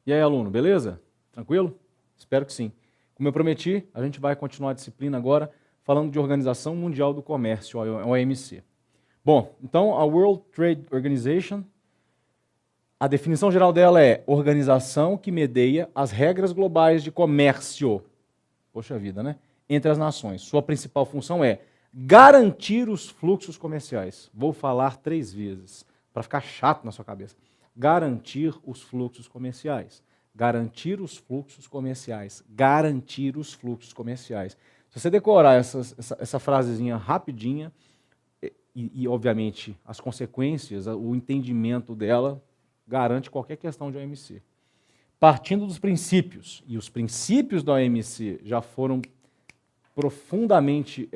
E aí, aluno, beleza? Tranquilo? Espero que sim. Como eu prometi, a gente vai continuar a disciplina agora falando de Organização Mundial do Comércio, a OMC. Bom, então a World Trade Organization, a definição geral dela é organização que medeia as regras globais de comércio, poxa vida, né? Entre as nações. Sua principal função é garantir os fluxos comerciais. Vou falar 3 vezes, para ficar chato na sua cabeça. Garantir os fluxos comerciais. Garantir os fluxos comerciais. Garantir os fluxos comerciais. Se você decorar essa frasezinha rapidinha, e, obviamente, as consequências, o entendimento dela, garante qualquer questão de OMC. Partindo dos princípios, e os princípios da OMC já foram profundamente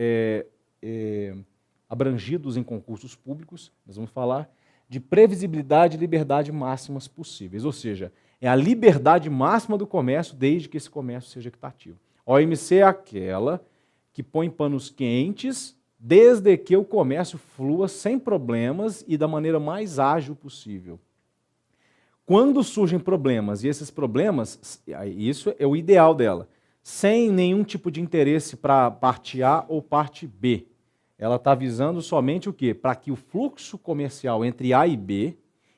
abrangidos em concursos públicos, nós vamos falar de previsibilidade e liberdade máximas possíveis, ou seja, é a liberdade máxima do comércio desde que esse comércio seja equitativo. A OMC é aquela que põe panos quentes desde que o comércio flua sem problemas e da maneira mais ágil possível. Quando surgem problemas, e esses problemas, isso é o ideal dela, sem nenhum tipo de interesse para parte A ou parte B. Ela está visando somente o quê? Para que o fluxo comercial entre A e B,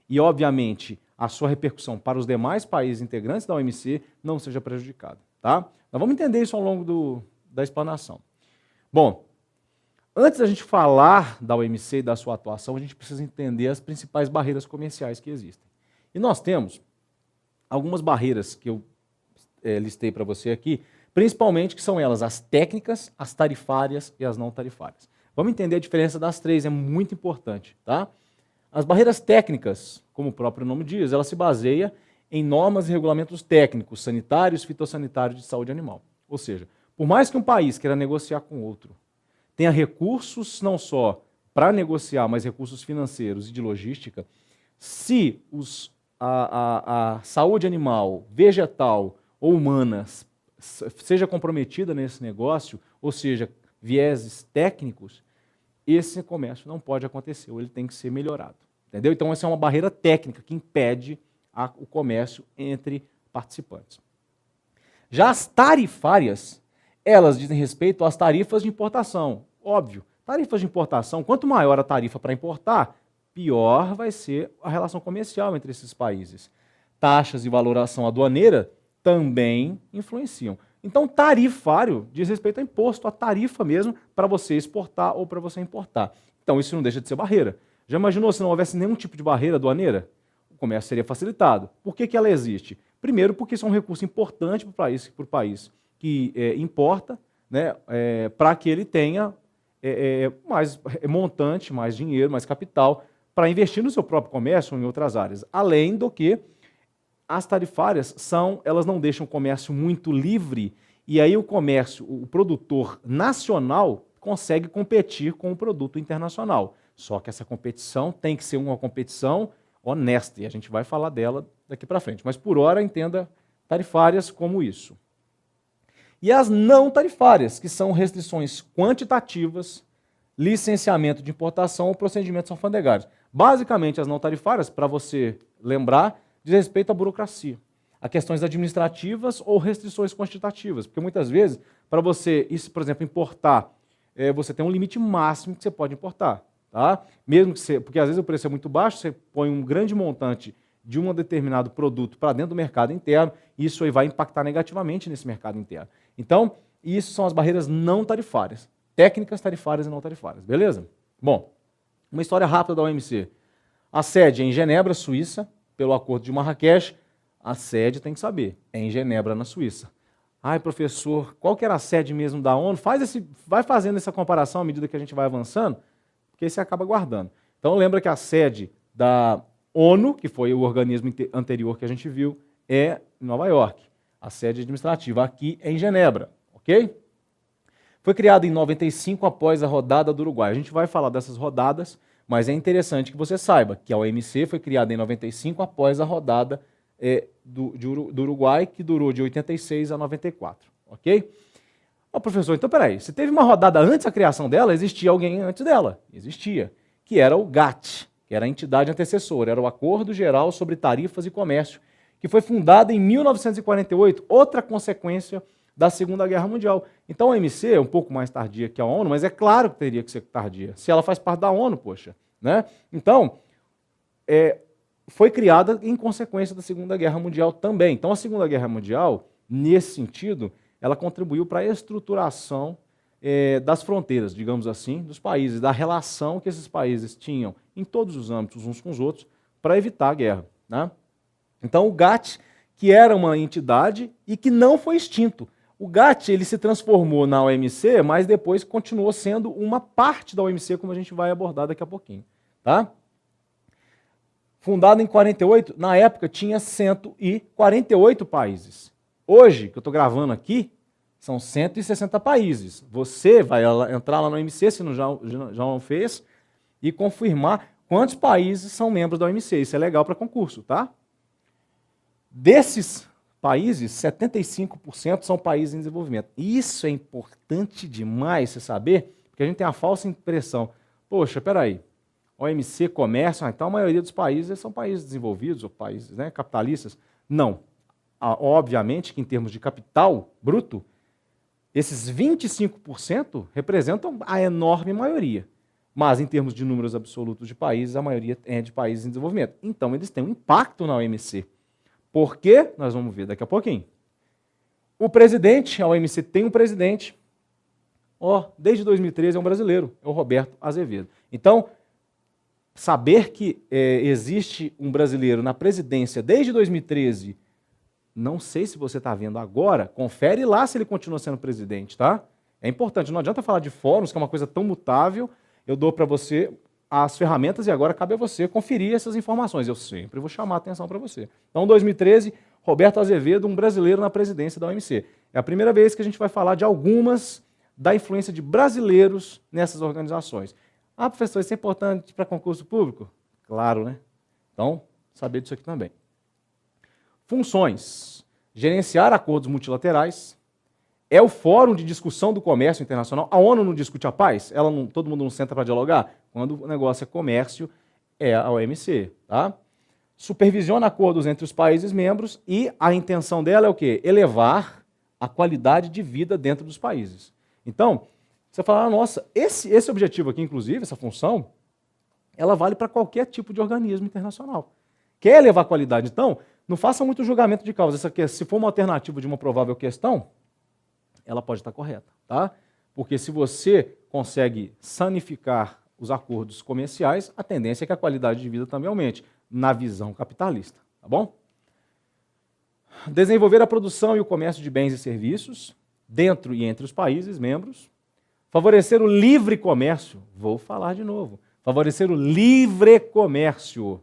e obviamente a sua repercussão para os demais países integrantes da OMC, não seja prejudicada. Tá? Nós vamos entender isso ao longo da explanação. Bom, antes da gente falar da OMC e da sua atuação, a gente precisa entender as principais barreiras comerciais que existem. E nós temos algumas barreiras que eu listei para você aqui, principalmente que são elas as técnicas, as tarifárias e as não tarifárias. Vamos entender a diferença das 3, é muito importante. Tá? As barreiras técnicas, como o próprio nome diz, ela se baseia em normas e regulamentos técnicos, sanitários, fitossanitários de saúde animal. Ou seja, por mais que um país queira negociar com outro, tenha recursos não só para negociar, mas recursos financeiros e de logística, se a saúde animal, vegetal ou humana seja comprometida nesse negócio, ou seja, vieses técnicos, esse comércio não pode acontecer, ou ele tem que ser melhorado. Entendeu? Então, essa é uma barreira técnica que impede o comércio entre participantes. Já as tarifárias, elas dizem respeito às tarifas de importação. Óbvio, tarifas de importação, quanto maior a tarifa para importar, pior vai ser a relação comercial entre esses países. Taxas de valoração aduaneira também influenciam. Então, tarifário diz respeito a imposto, a tarifa mesmo, para você exportar ou para você importar. Então, isso não deixa de ser barreira. Já imaginou se não houvesse nenhum tipo de barreira aduaneira? O comércio seria facilitado. Por que ela existe? Primeiro, porque isso é um recurso importante para o país que importa, né, para que ele tenha mais montante, mais dinheiro, mais capital, para investir no seu próprio comércio ou em outras áreas. Além do que as tarifárias elas não deixam o comércio muito livre, e aí o comércio, o produtor nacional, consegue competir com o produto internacional. Só que essa competição tem que ser uma competição honesta, e a gente vai falar dela daqui para frente. Mas por hora, entenda tarifárias como isso. E as não tarifárias, que são restrições quantitativas, licenciamento de importação ou procedimentos alfandegários. Basicamente, as não tarifárias, para você lembrar, diz respeito à burocracia, a questões administrativas ou restrições quantitativas, porque muitas vezes, para você, por exemplo, importar, você tem um limite máximo que você pode importar. Tá? Mesmo que porque às vezes o preço é muito baixo, você põe um grande montante de um determinado produto para dentro do mercado interno, e isso aí vai impactar negativamente nesse mercado interno. Então, isso são as barreiras não tarifárias. Técnicas tarifárias e não tarifárias, beleza? Bom, uma história rápida da OMC. A sede é em Genebra, Suíça, pelo Acordo de Marrakech. A sede tem que saber, é em Genebra, na Suíça. Ai, professor, qual que era a sede mesmo da ONU? Vai fazendo essa comparação à medida que a gente vai avançando, porque aí você acaba guardando. Então lembra que a sede da ONU, que foi o organismo anterior que a gente viu, é em Nova York. A sede administrativa aqui é em Genebra, ok? Foi criada em 95 após a rodada do Uruguai. A gente vai falar dessas rodadas, mas é interessante que você saiba que a OMC foi criada em 95 após a rodada do Uruguai, que durou de 86 a 94, ok? Ó, professor, então peraí, se teve uma rodada antes da criação dela, existia alguém antes dela? Existia, que era o GATT, que era a entidade antecessora, era o Acordo Geral sobre Tarifas e Comércio. que foi fundada em 1948, outra consequência da Segunda Guerra Mundial. Então a OMC é um pouco mais tardia que a ONU, mas é claro que teria que ser tardia, se ela faz parte da ONU, poxa. Né? Então, foi criada em consequência da Segunda Guerra Mundial também. Então a Segunda Guerra Mundial, nesse sentido, ela contribuiu para a estruturação das fronteiras, digamos assim, dos países, da relação que esses países tinham em todos os âmbitos, uns com os outros, para evitar a guerra. Né? Então o GATT, que era uma entidade e que não foi extinto. O GATT ele se transformou na OMC, mas depois continuou sendo uma parte da OMC, como a gente vai abordar daqui a pouquinho. Tá? Fundado em 48, na época tinha 148 países. Hoje, que eu estou gravando aqui, são 160 países. Você vai entrar lá no OMC, se já não fez, e confirmar quantos países são membros da OMC. Isso é legal para concurso, tá? Desses países, 75% são países em desenvolvimento. Isso é importante demais você saber, porque a gente tem a falsa impressão. Poxa, peraí, OMC, comércio, então a maioria dos países são países desenvolvidos ou países, né, capitalistas. Não. Obviamente que em termos de capital bruto, esses 25% representam a enorme maioria. Mas em termos de números absolutos de países, a maioria é de países em desenvolvimento. Então eles têm um impacto na OMC. Por quê? Nós vamos ver daqui a pouquinho. O presidente, a OMC tem um presidente, desde 2013 é um brasileiro, é o Roberto Azevedo. Então, saber que existe um brasileiro na presidência desde 2013, não sei se você está vendo agora, confere lá se ele continua sendo presidente, tá? É importante, não adianta falar de fóruns, que é uma coisa tão mutável, eu dou para você as ferramentas e agora cabe a você conferir essas informações. Eu sempre vou chamar a atenção para você. Então, 2013, Roberto Azevedo, um brasileiro na presidência da OMC. É a primeira vez que a gente vai falar de algumas da influência de brasileiros nessas organizações. Ah, professor, isso é importante para concurso público? Claro, né? Então, saber disso aqui também. Funções. Gerenciar acordos multilaterais. É o fórum de discussão do comércio internacional. A ONU não discute a paz? Todo mundo não senta para dialogar? Quando o negócio é comércio, é a OMC. Tá? Supervisiona acordos entre os países membros e a intenção dela é o quê? Elevar a qualidade de vida dentro dos países. Então, você fala, nossa, esse objetivo aqui, inclusive, essa função, ela vale para qualquer tipo de organismo internacional. Quer elevar a qualidade? Então, não faça muito julgamento de causa. Se for uma alternativa de uma provável questão, ela pode estar correta, tá? Porque se você consegue sanificar os acordos comerciais, a tendência é que a qualidade de vida também aumente, na visão capitalista, tá bom? Desenvolver a produção e o comércio de bens e serviços, dentro e entre os países membros. Favorecer o livre comércio, vou falar de novo, favorecer o livre comércio,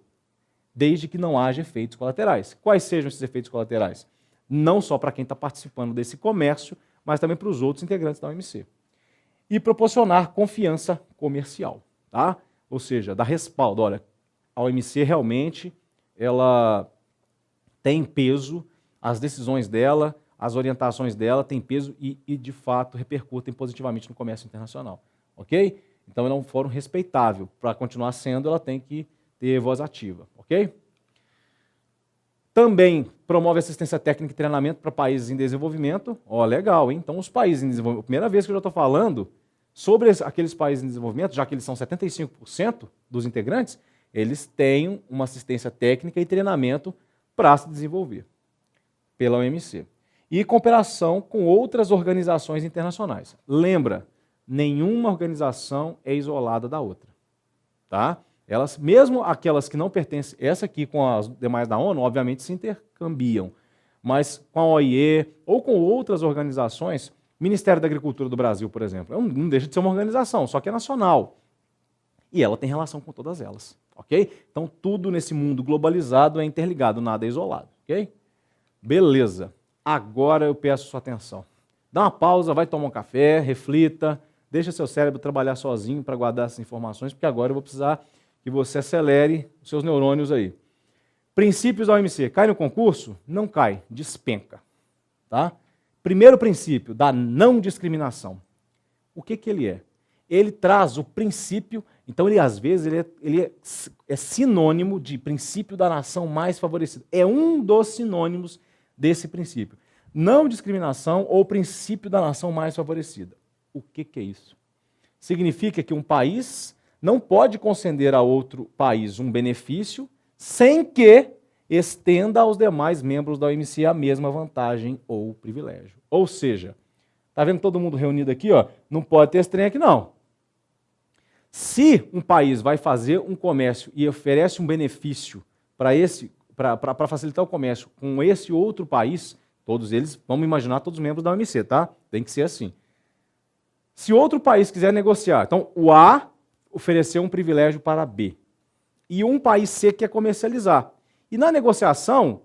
desde que não haja efeitos colaterais. Quais sejam esses efeitos colaterais? Não só para quem está participando desse comércio, mas também para os outros integrantes da OMC. E proporcionar confiança comercial, tá? Ou seja, dar respaldo. Olha, a OMC realmente ela tem peso, as decisões dela, as orientações dela têm peso e, de fato, repercutem positivamente no comércio internacional. Ok? Então, ela é um fórum respeitável. Para continuar sendo, ela tem que ter voz ativa. Ok? Também promove assistência técnica e treinamento para países em desenvolvimento. Legal, hein? Então, os países em desenvolvimento, primeira vez que eu já estou falando sobre aqueles países em desenvolvimento, já que eles são 75% dos integrantes, eles têm uma assistência técnica e treinamento para se desenvolver pela OMC. E cooperação com outras organizações internacionais. Lembra, nenhuma organização é isolada da outra. Tá? Elas, mesmo aquelas que não pertencem, essa aqui com as demais da ONU, obviamente se intercambiam, mas com a OIE ou com outras organizações, Ministério da Agricultura do Brasil, por exemplo, não deixa de ser uma organização, só que é nacional. E ela tem relação com todas elas, ok? Então tudo nesse mundo globalizado é interligado, nada é isolado, ok? Beleza. Agora eu peço sua atenção. Dá uma pausa, vai tomar um café, reflita, deixa seu cérebro trabalhar sozinho para guardar essas informações, porque agora eu vou precisar que você acelere os seus neurônios aí. Princípios da OMC. Cai no concurso? Não cai, despenca. Tá? Primeiro princípio, da não discriminação. O que ele é? ele traz o princípio, então ele às vezes é sinônimo de princípio da nação mais favorecida. É um dos sinônimos desse princípio. Não discriminação ou princípio da nação mais favorecida. O que é isso? Significa que um país não pode conceder a outro país um benefício sem que estenda aos demais membros da OMC a mesma vantagem ou privilégio. Ou seja, tá vendo todo mundo reunido aqui, ó? Não pode ter esse trem aqui, não. Se um país vai fazer um comércio e oferece um benefício para facilitar o comércio com esse outro país, todos eles, vamos imaginar, todos os membros da OMC, tá? Tem que ser assim. Se outro país quiser negociar, então o A ofereceu um privilégio para B e um país C quer comercializar. E na negociação,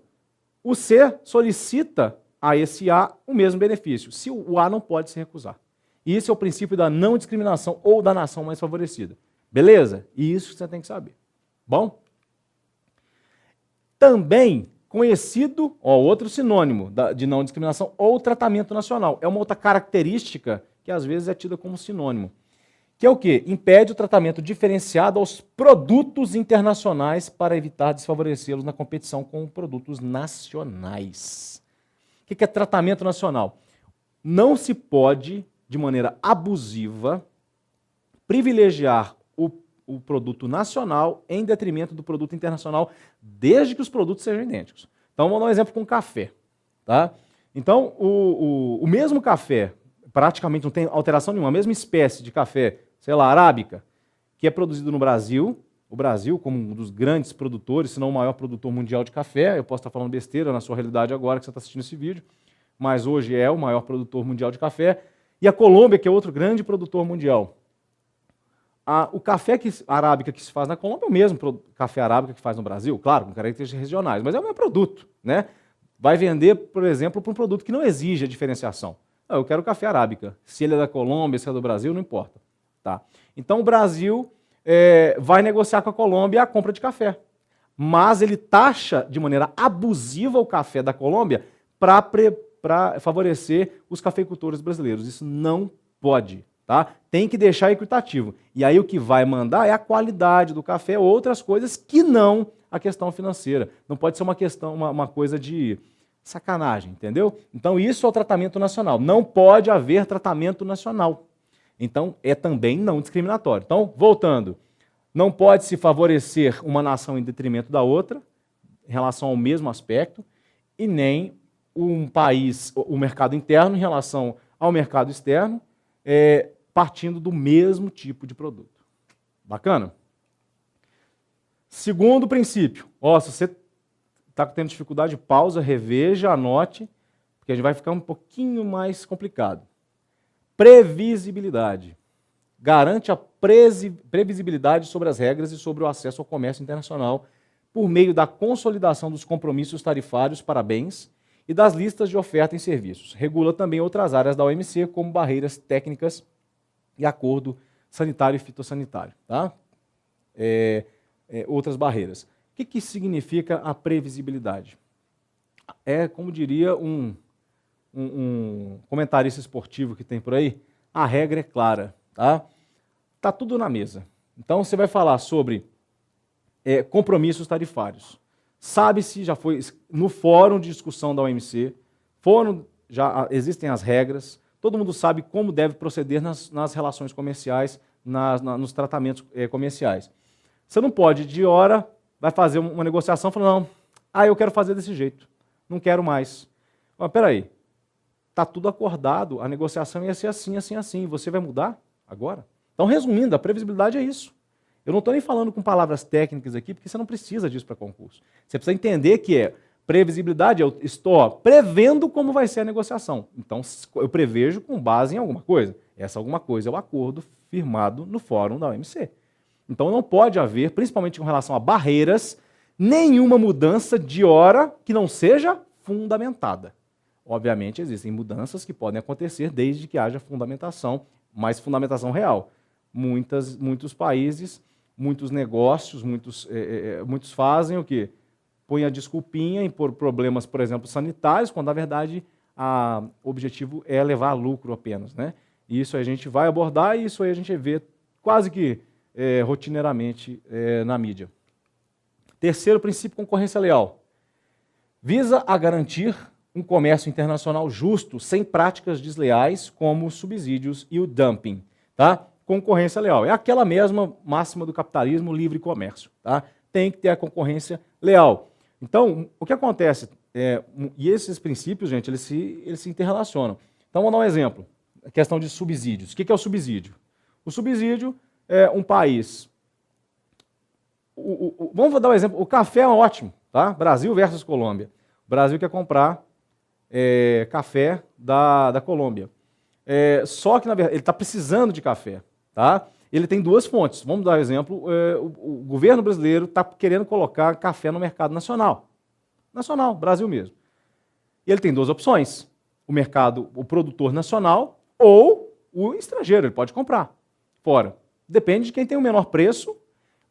o C solicita a esse A o mesmo benefício. Se o A não pode se recusar. E esse é o princípio da não discriminação ou da nação mais favorecida. Beleza? Isso você tem que saber. Bom? Também conhecido, outro sinônimo de não discriminação ou tratamento nacional. É uma outra característica que às vezes é tida como sinônimo. Que é o quê? Impede o tratamento diferenciado aos produtos internacionais para evitar desfavorecê-los na competição com produtos nacionais. O que é tratamento nacional? Não se pode, de maneira abusiva, privilegiar o produto nacional em detrimento do produto internacional, desde que os produtos sejam idênticos. Então, vamos dar um exemplo com café. Tá? Então, o mesmo café, praticamente não tem alteração nenhuma, a mesma espécie de café, sei lá, arábica, que é produzido no Brasil, o Brasil, como um dos grandes produtores, se não o maior produtor mundial de café, eu posso estar falando besteira na sua realidade agora que você está assistindo esse vídeo, mas hoje é o maior produtor mundial de café, e a Colômbia, que é outro grande produtor mundial. O café arábica que se faz na Colômbia é o mesmo café arábica que faz no Brasil, claro, com características regionais, mas é o mesmo produto. Né? Vai vender, por exemplo, para um produto que não exige a diferenciação. Eu quero café arábica. Se ele é da Colômbia, se é do Brasil, não importa. Tá? Então o Brasil vai negociar com a Colômbia a compra de café. Mas ele taxa de maneira abusiva o café da Colômbia para favorecer os cafeicultores brasileiros. Isso não pode. Tá? Tem que deixar equitativo. E aí o que vai mandar é a qualidade do café ou outras coisas que não a questão financeira. Não pode ser uma coisa de sacanagem, entendeu? Então isso é o tratamento nacional. Não pode haver tratamento nacional. Então é também não discriminatório. Então, voltando, não pode se favorecer uma nação em detrimento da outra, em relação ao mesmo aspecto, e nem um país, o mercado interno, em relação ao mercado externo, partindo do mesmo tipo de produto. Bacana? Segundo princípio, se você está tendo dificuldade, pausa, reveja, anote, porque a gente vai ficar um pouquinho mais complicado. Previsibilidade. Garante a previsibilidade sobre as regras e sobre o acesso ao comércio internacional por meio da consolidação dos compromissos tarifários para bens e das listas de oferta em serviços. Regula também outras áreas da OMC, como barreiras técnicas e acordo sanitário e fitossanitário. Tá? Outras barreiras. O que significa a previsibilidade? É, como diria um comentarista esportivo que tem por aí, a regra é clara. Tá tudo na mesa. Então você vai falar sobre compromissos tarifários. Sabe-se, já foi no fórum de discussão da OMC, já existem as regras, todo mundo sabe como deve proceder nas relações comerciais, nos tratamentos comerciais. Você não pode, de hora, vai fazer uma negociação falando, não, eu quero fazer desse jeito, não quero mais. Mas peraí, está tudo acordado, a negociação ia ser assim, assim, assim, você vai mudar agora? Então, resumindo, a previsibilidade é isso. Eu não estou nem falando com palavras técnicas aqui, porque você não precisa disso para concurso. Você precisa entender que previsibilidade, eu estou prevendo como vai ser a negociação. Então, eu prevejo com base em alguma coisa. Essa alguma coisa é o acordo firmado no fórum da OMC. Então, não pode haver, principalmente com relação a barreiras, nenhuma mudança de hora que não seja fundamentada. Obviamente, existem mudanças que podem acontecer desde que haja fundamentação, mas fundamentação real. Muitos países, muitos negócios, muitos fazem o quê? Põe a desculpinha por problemas, por exemplo, sanitários, quando na verdade o objetivo é levar lucro apenas. Né? Isso a gente vai abordar e isso aí a gente vê quase que rotineiramente na mídia. Terceiro princípio, concorrência leal. Visa a garantir um comércio internacional justo, sem práticas desleais como os subsídios e o dumping. Tá? Concorrência leal. É aquela mesma máxima do capitalismo, livre comércio. Tá? Tem que ter a concorrência leal. Então, o que acontece? E esses princípios, gente, eles se interrelacionam. Então, vamos dar um exemplo. A questão de subsídios. O que é o subsídio? O subsídio é um país... vamos dar um exemplo. O café é ótimo. Tá? Brasil versus Colômbia. O Brasil quer comprar café da Colômbia. Só que, na verdade, ele está precisando de café. Tá? Ele tem duas fontes. Vamos dar um exemplo. O governo brasileiro está querendo colocar café no mercado nacional. Nacional, Brasil mesmo. E ele tem duas opções. O produtor nacional ou o estrangeiro. Ele pode comprar fora. Depende de quem tem o menor preço,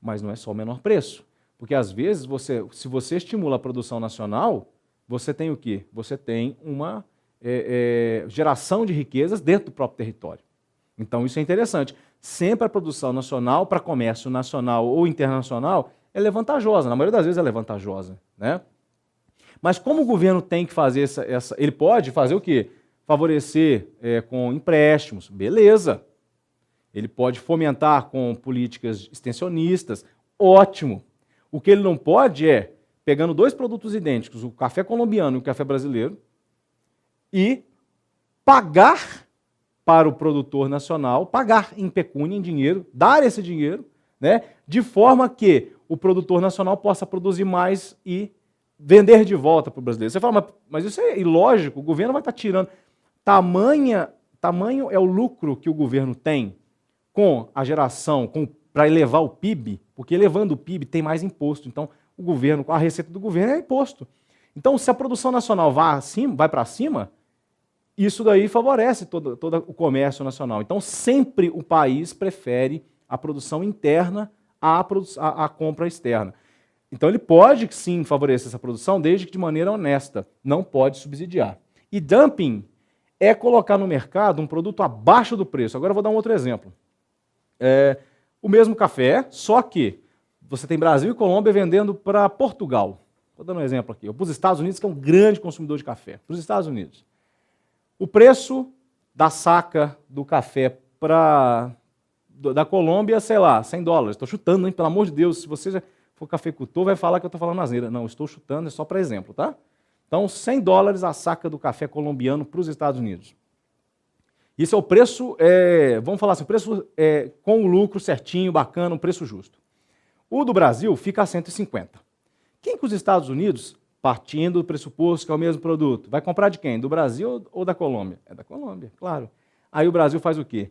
mas não é só o menor preço. Porque, às vezes, se você estimula a produção nacional, você tem o quê? Você tem uma geração de riquezas dentro do próprio território. Então, isso é interessante. Sempre a produção nacional, para comércio nacional ou internacional, ela é vantajosa. Na maioria das vezes ela é vantajosa. Né? Mas como o governo tem que fazer ele pode fazer o quê? Favorecer com empréstimos. Beleza. Ele pode fomentar com políticas extensionistas. Ótimo. O que ele não pode é, pegando dois produtos idênticos, o café colombiano e o café brasileiro, e pagar para o produtor nacional, pagar em pecúnia, em dinheiro, dar esse dinheiro, né, de forma que o produtor nacional possa produzir mais e vender de volta para o brasileiro. Você fala, mas isso é ilógico, o governo vai estar tirando. Tamanho é o lucro que o governo tem com a geração, para elevar o PIB, porque elevando o PIB tem mais imposto. Então, o governo, a receita do governo é imposto. Então, se a produção nacional vai para cima, isso daí favorece todo o comércio nacional. Então, sempre o país prefere a produção interna à compra externa. Então, ele pode, sim, favorecer essa produção, desde que de maneira honesta. Não pode subsidiar. E dumping é colocar no mercado um produto abaixo do preço. Agora, eu vou dar um outro exemplo. O mesmo café, só que você tem Brasil e Colômbia vendendo para Portugal. Estou dando um exemplo aqui. Ou para os Estados Unidos, que é um grande consumidor de café. Para os Estados Unidos. O preço da saca do café da Colômbia, sei lá, $100. Estou chutando, hein? Pelo amor de Deus. Se você já for cafeicultor, vai falar que eu estou falando asneira. Não, estou chutando, é só para exemplo, tá? Então, $100 a saca do café colombiano para os Estados Unidos. Isso é o preço, vamos falar assim, o preço com o lucro certinho, bacana, um preço justo. O do Brasil fica a 150. Quem que os Estados Unidos, partindo do pressuposto que é o mesmo produto, vai comprar de quem? Do Brasil ou da Colômbia? É da Colômbia, claro. Aí o Brasil faz o quê?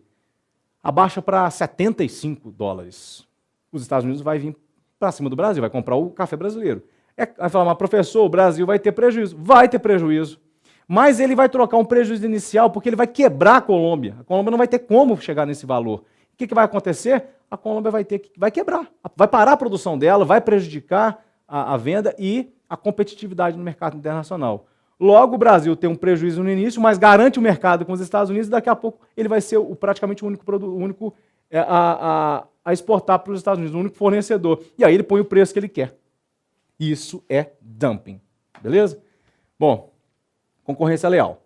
Abaixa para $75. Os Estados Unidos vai vir para cima do Brasil, vai comprar o café brasileiro. Vai falar, mas professor, o Brasil vai ter prejuízo. Vai ter prejuízo. Mas ele vai trocar um prejuízo inicial porque ele vai quebrar a Colômbia. A Colômbia não vai ter como chegar nesse valor. O que vai acontecer? A Colômbia vai quebrar. Vai parar a produção dela, vai prejudicar a venda e a competitividade no mercado internacional. Logo, o Brasil tem um prejuízo no início, mas garante o mercado com os Estados Unidos e daqui a pouco ele vai ser praticamente o único a exportar para os Estados Unidos, o único fornecedor. E aí ele põe o preço que ele quer. Isso é dumping. Beleza? Bom, concorrência leal.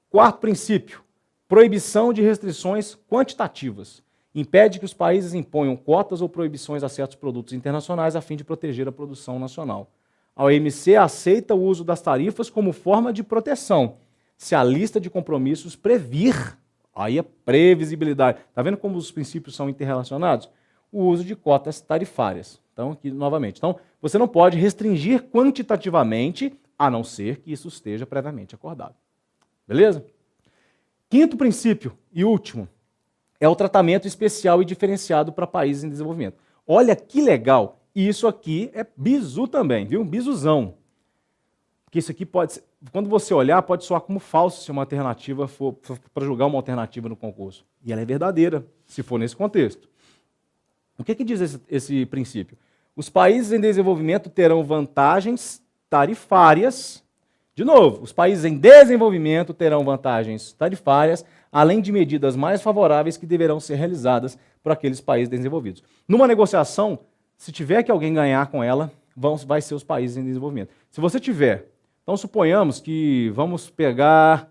Quarto princípio, proibição de restrições quantitativas. Impede que os países imponham cotas ou proibições a certos produtos internacionais a fim de proteger a produção nacional. A OMC aceita o uso das tarifas como forma de proteção, se a lista de compromissos previr, aí é previsibilidade. Está vendo como os princípios são interrelacionados? O uso de cotas tarifárias. Então, aqui novamente. Então, você não pode restringir quantitativamente, a não ser que isso esteja previamente acordado. Beleza? Quinto princípio e último é o tratamento especial e diferenciado para países em desenvolvimento. Olha que legal! E isso aqui é bizu também, viu? Bizuzão. Porque isso aqui pode ser, quando você olhar, pode soar como falso se uma alternativa for para julgar uma alternativa no concurso. E ela é verdadeira, se for nesse contexto. O que diz esse princípio? Os países em desenvolvimento terão vantagens tarifárias De novo, os países em desenvolvimento terão vantagens tarifárias, além de medidas mais favoráveis que deverão ser realizadas por aqueles países desenvolvidos. Numa negociação, se tiver que alguém ganhar com ela, vai ser os países em desenvolvimento. Se você tiver, então suponhamos que vamos pegar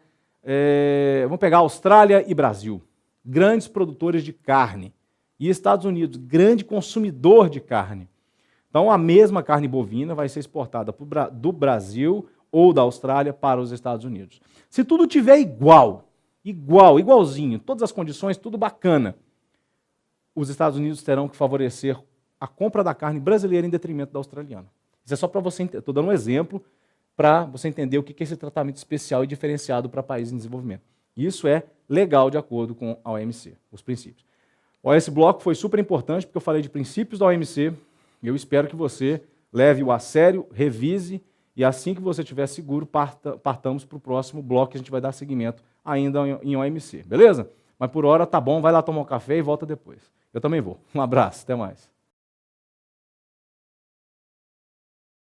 Austrália e Brasil, grandes produtores de carne, e Estados Unidos, grande consumidor de carne. Então, a mesma carne bovina vai ser exportada do Brasil ou da Austrália para os Estados Unidos. Se tudo tiver igualzinho, todas as condições, tudo bacana, os Estados Unidos terão que favorecer a compra da carne brasileira em detrimento da australiana. Isso é só para você entender. Estou dando um exemplo para você entender o que é esse tratamento especial e diferenciado para países em desenvolvimento. Isso é legal de acordo com a OMC, os princípios. Esse bloco foi super importante porque eu falei de princípios da OMC e eu espero que você leve-o a sério, revise e assim que você estiver seguro, partamos para o próximo bloco que a gente vai dar seguimento ainda em OMC, beleza? Mas por hora tá bom, vai lá tomar um café e volta depois. Eu também vou. Um abraço, até mais.